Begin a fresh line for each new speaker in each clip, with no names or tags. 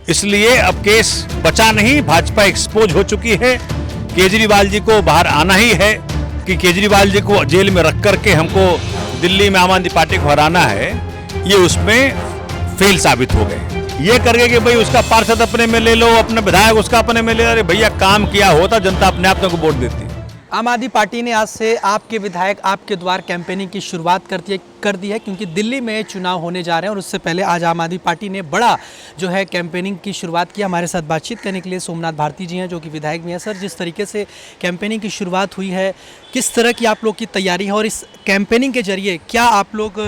इसलिए अब केस बचा नहीं, भाजपा एक्सपोज हो चुकी है। केजरीवाल जी को बाहर आना ही है कि केजरीवाल जी को जेल में रख करके हमको दिल्ली में आम आदमी पार्टी को हराना है, ये उसमें फेल साबित हो गए। ये करके कि भाई उसका पार्षद अपने में ले लो, अपने विधायक उसका अपने में ले लो, अरे भैया काम किया होता जनता अपने आप को वोट देती।
आम आदमी पार्टी ने आज से आपके विधायक आपके द्वार कैंपेनिंग की शुरुआत कर दी है क्योंकि दिल्ली में चुनाव होने जा रहे हैं और उससे पहले आज आम आदमी पार्टी ने बड़ा जो है कैंपेनिंग की शुरुआत की। हमारे साथ बातचीत करने के लिए सोमनाथ भारती जी हैं जो कि विधायक भी हैं। सर, जिस तरीके से कैंपेनिंग की शुरुआत हुई है, किस तरह की आप लोग की तैयारी है और इस कैंपेनिंग के जरिए क्या आप लोग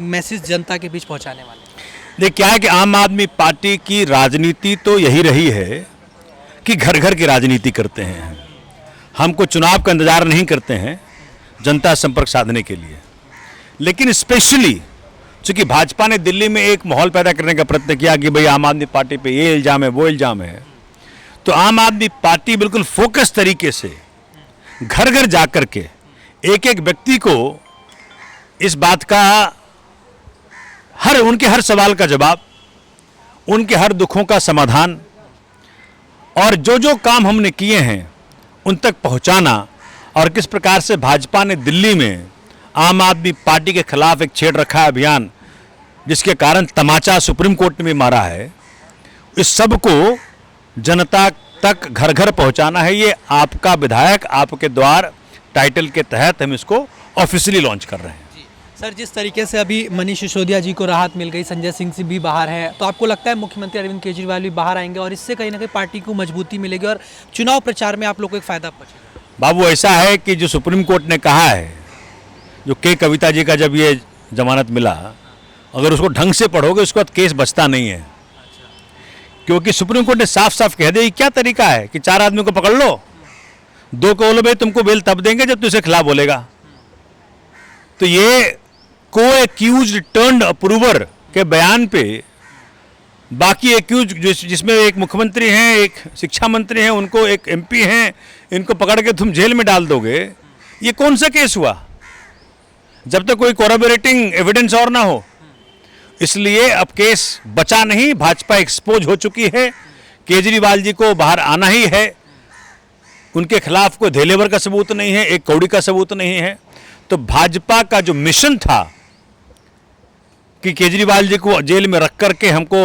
मैसेज जनता के बीच पहुँचाने वाले हैं?
देखिए, क्या है कि आम आदमी पार्टी की राजनीति तो यही रही है कि घर घर की राजनीति करते हैं। हमको चुनाव का इंतजार नहीं करते हैं जनता संपर्क साधने के लिए, लेकिन स्पेशली चूंकि भाजपा ने दिल्ली में एक माहौल पैदा करने का प्रयत्न किया कि भाई आम आदमी पार्टी पे ये इल्जाम है वो इल्जाम है, तो आम आदमी पार्टी बिल्कुल फोकस तरीके से घर घर जाकर के एक एक व्यक्ति को इस बात का उनके हर सवाल का जवाब, उनके हर दुखों का समाधान और जो जो काम हमने किए हैं उन तक पहुंचाना, और किस प्रकार से भाजपा ने दिल्ली में आम आदमी पार्टी के खिलाफ एक छेड़ रखा है अभियान, जिसके कारण तमाचा सुप्रीम कोर्ट ने भी मारा है, इस सब को जनता तक घर घर पहुंचाना है। ये आपका विधायक आपके द्वार टाइटल के तहत हम इसको ऑफिशियली लॉन्च कर रहे हैं।
सर, जिस तरीके से अभी मनीष सिसोदिया जी को राहत मिल गई, संजय सिंह से भी बाहर है, तो आपको लगता है मुख्यमंत्री अरविंद केजरीवाल भी बाहर आएंगे और इससे कहीं ना कहीं पार्टी को मजबूती मिलेगी और चुनाव प्रचार में आप लोग को एक फायदा पहुंचेगा?
बाबू, ऐसा है कि जो सुप्रीम कोर्ट ने कहा है, जो के कविता जी का जब ये जमानत मिला, अगर उसको ढंग से पढ़ोगे उसके बाद केस बचता नहीं है। क्योंकि सुप्रीम कोर्ट ने साफ साफ कह दिया क्या तरीका है कि 4 आदमी को पकड़ लो, 2 को बोलो भाई तुमको बेल तब देंगे जब तू इसके खिलाफ बोलेगा। तो ये को एक्यूज्ड टर्न्ड अप्रूवर के बयान पे बाकी एक्यूज जिसमें एक मुख्यमंत्री हैं, एक शिक्षा मंत्री हैं, उनको एक एमपी हैं, इनको पकड़ के तुम जेल में डाल दोगे, ये कौन सा केस हुआ जब तक कोई कोरबोरेटिंग एविडेंस और ना हो। इसलिए अब केस बचा नहीं, भाजपा एक्सपोज हो चुकी है। केजरीवाल जी को बाहर आना ही है, उनके खिलाफ कोई धेलेवर का सबूत नहीं है, एक कौड़ी का सबूत नहीं है। तो भाजपा का जो मिशन था कि केजरीवाल जी को जेल में रख करके हमको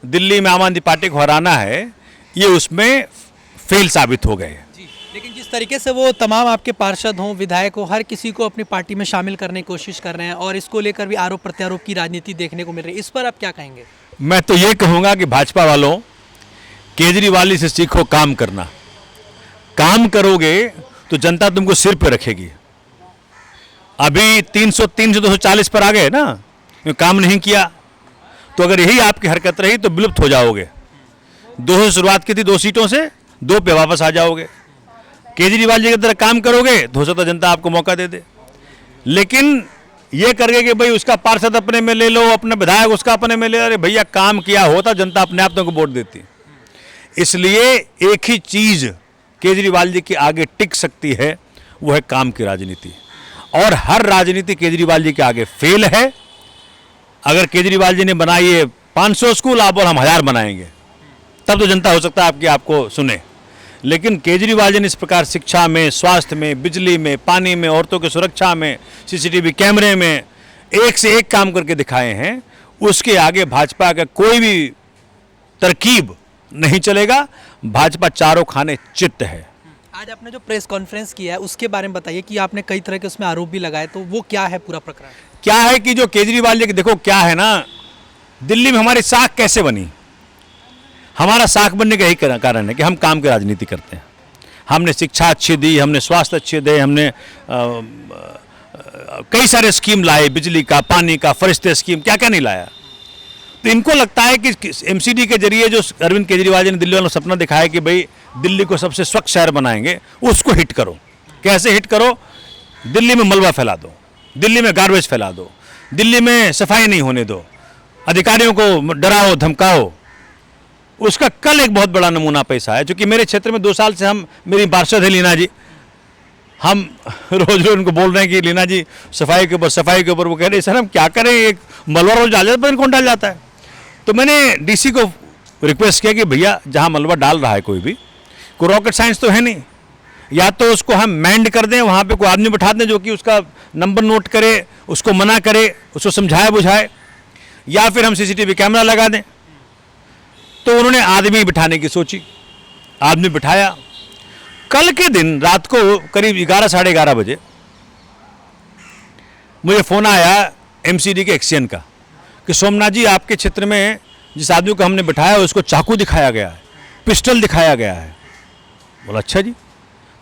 दिल्ली में आम आदमी पार्टी को हराना है, ये उसमें फेल साबित हो गए।
लेकिन जिस तरीके से वो तमाम आपके पार्षद हों, विधायक हो, हर किसी को अपनी पार्टी में शामिल करने की कोशिश कर रहे हैं और इसको लेकर भी आरोप प्रत्यारोप की राजनीति देखने को मिल रही है, इस पर आप क्या कहेंगे?
मैं तो ये कहूँगा कि भाजपा वालों, केजरीवाल से सीखो काम करना। काम करोगे तो जनता तुमको सिर पे रखेगी। अभी 303 से 240 पर आ गए ना, काम नहीं किया, तो अगर यही आपकी हरकत रही तो विलुप्त हो जाओगे। 2 से शुरुआत की थी, 2 सीटों से 2 पे वापस आ जाओगे। केजरीवाल जी की तरह काम करोगे तो हो सकता है जनता आपको मौका दे दे। लेकिन ये करके कि भाई उसका पार्षद अपने में ले लो, अपने विधायक उसका अपने में ले लो, अरे भैया काम किया होता जनता अपने आप को वोट देती। इसलिए एक ही चीज केजरीवाल जी के आगे टिक सकती है, वो है काम की राजनीति, और हर राजनीति केजरीवाल जी के आगे फेल है। अगर केजरीवाल जी ने बनाई है 500 स्कूल, आप और हम 1000 बनाएंगे, तब तो जनता हो सकता है आपको सुने। लेकिन केजरीवाल जी ने इस प्रकार शिक्षा में, स्वास्थ्य में, बिजली में, पानी में, औरतों की सुरक्षा में, सीसीटीवी कैमरे में एक से एक काम करके दिखाए हैं। उसके आगे भाजपा का कोई भी तरकीब नहीं चलेगा। भाजपा चारों खाने चित्त है।
आज आपने जो प्रेस कॉन्फ्रेंस किया है उसके बारे में बताइए कि आपने कई तरह के उसमें आरोप भी लगाए, तो वो क्या है पूरा प्रकरण?
क्या है कि जो केजरीवाल जी के, देखो क्या है ना, दिल्ली में हमारी साख कैसे बनी? हमारा साख बनने का यही कारण है कि हम काम की राजनीति करते हैं। हमने शिक्षा अच्छी दी, हमने स्वास्थ्य अच्छे दिए, हमने कई सारे स्कीम लाए, बिजली का, पानी का, फरिश्ते स्कीम, क्या क्या नहीं लाया। तो इनको लगता है कि एमसीडी के जरिए जो अरविंद केजरीवाल जी ने दिल्ली वालों को सपना दिखाया कि भाई दिल्ली को सबसे स्वच्छ शहर बनाएंगे, उसको हिट करो। कैसे हिट करो? दिल्ली में मलबा फैला दो, दिल्ली में गार्बेज फैला दो, दिल्ली में सफाई नहीं होने दो, अधिकारियों को डराओ धमकाओ। उसका कल एक बहुत बड़ा नमूना पेश आया, क्योंकि मेरे क्षेत्र में 2 साल से मेरी पार्षद है लीना जी, हम रोज उनको बोल रहे हैं कि लीना जी सफाई के ऊपर वो कह रहे सर हम क्या करें, एक मलबा रोज डाल जाता है, कौन डाल जाता है। तो मैंने डीसी को रिक्वेस्ट किया कि भैया जहाँ मलबा डाल रहा है कोई रॉकेट साइंस तो है नहीं, या तो उसको हम मैंड कर दें, वहाँ पे कोई आदमी बिठा दें जो कि उसका नंबर नोट करे, उसको मना करे, उसको समझाए बुझाए, या फिर हम सीसीटीवी कैमरा लगा दें। तो उन्होंने आदमी बिठाने की सोची, आदमी बिठाया। कल के दिन रात को करीब 11 साढ़े 11 बजे मुझे फ़ोन आया एमसीडी के एक्सीएन का कि सोमनाथ जी आपके क्षेत्र में जिस आदमी को हमने बिठाया उसको चाकू दिखाया गया है, पिस्टल दिखाया गया है। बोला अच्छा जी।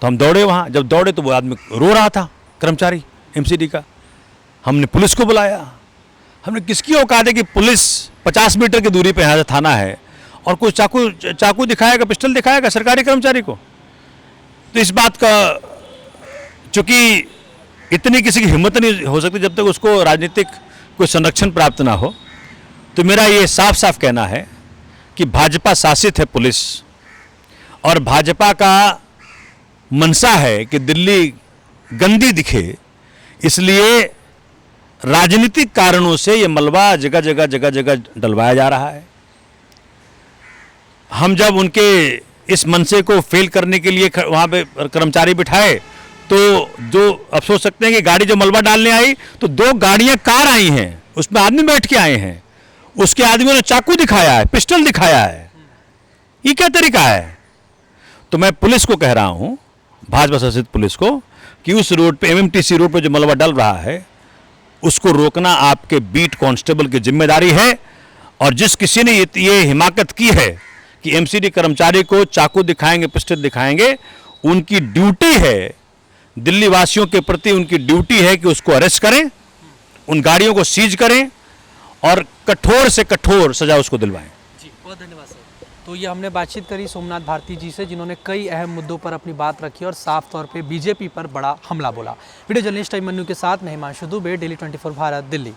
तो हम दौड़े वहाँ, जब दौड़े तो वो आदमी रो रहा था, कर्मचारी एमसीडी का। हमने पुलिस को बुलाया। हमने किसकी औकात है कि पुलिस 50 मीटर की दूरी पे यहाँ से थाना है और कोई चाकू दिखाएगा, पिस्टल दिखाएगा सरकारी कर्मचारी को। तो इस बात का चूंकि इतनी किसी की हिम्मत नहीं हो सकती जब तक उसको राजनीतिक कोई संरक्षण प्राप्त ना हो। तो मेरा ये साफ साफ कहना है कि भाजपा शासित है पुलिस, और भाजपा का मनसा है कि दिल्ली गंदी दिखे, इसलिए राजनीतिक कारणों से ये मलबा जगह जगह डलवाया जा रहा है। हम जब उनके इस मनसे को फेल करने के लिए वहाँ पे कर्मचारी बिठाए तो जो अब सोच सकते हैं कि गाड़ी जो मलबा डालने आई तो 2 गाड़ियाँ कार आई हैं, उसमें आदमी बैठ के आए हैं, उसके आदमियों ने चाकू दिखाया है, पिस्टल दिखाया है। ये क्या तरीका है? तो मैं पुलिस को कह रहा हूँ, भाजपा शासित पुलिस को, कि उस रोड पे एमएमटीसी रोड पे जो मलबा डल रहा है उसको रोकना आपके बीट कांस्टेबल की जिम्मेदारी है। और जिस किसी ने ये हिमाकत की है कि एमसीडी कर्मचारी को चाकू दिखाएंगे, पिस्टल दिखाएंगे, उनकी ड्यूटी है, दिल्ली वासियों के प्रति उनकी ड्यूटी है कि उसको अरेस्ट करें, उन गाड़ियों को सीज करें और कठोर से कठोर सजा उसको दिलवाएं।
जी बहुत धन्यवाद सर। तो ये हमने बातचीत करी सोमनाथ भारती जी से, जिन्होंने कई अहम मुद्दों पर अपनी बात रखी और साफ तौर पे बीजेपी पर बड़ा हमला बोला। वीडियो जर्नलिस्ट अभिमन्यु के साथ मैं हिमांशु दुबे, डेली 24 भारत, दिल्ली।